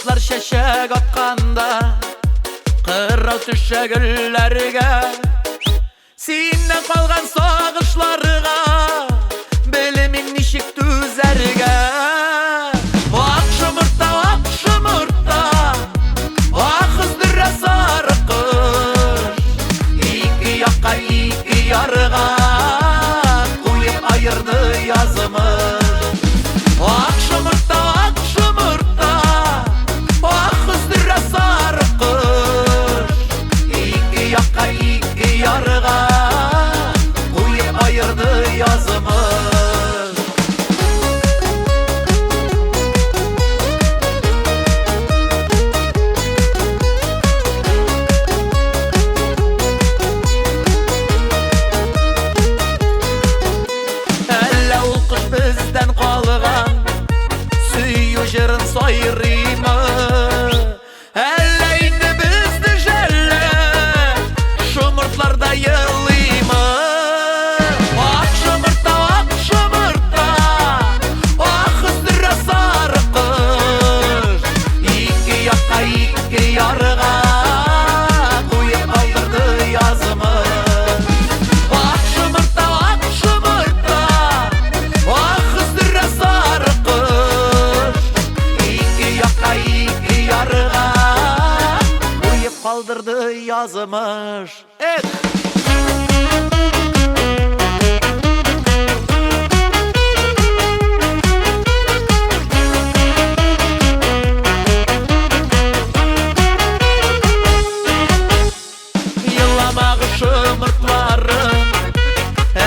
Құшлар шешек атқанда қырау түшегілерге, сенен қалған сағышларға білімің нешік түзерге. Ақ жұмыртта, ақ жұмыртта, ақ қыздыра сары қыз, екі яққа екі ярға қойып айырды язымыз. Ақ жұмыртта, ақ жұмыртта, ақ қыздыра сары қыз, екі яққа екі ярға қойып айырды язымыз. Бізден қалған сүйу жырын сайраймы, әлі енді бізді жәлі жұмыртларда елеймі. Ақ жұмыртта, ақ жұмыртта, ақ қыздыра сары қыз, екі яққа екі ярға қойып қалдырды язымыз. Kaldırdı yazmış. Yılamağı şımırtlarım,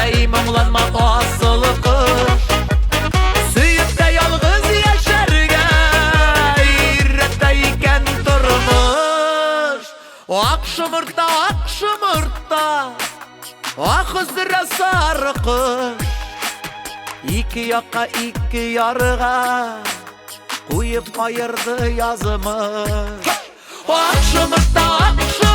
ey mımlanma asılı kış, süyüp de yalğız yaşarga irretteyken durmuş. Ақ жұмыртта, ақ жұмыртта, ақ қыздыра сары қыз, екі яққа екі ярға қойып айырды язымыз. Ақ жұмыртта, ақ жұмыртта,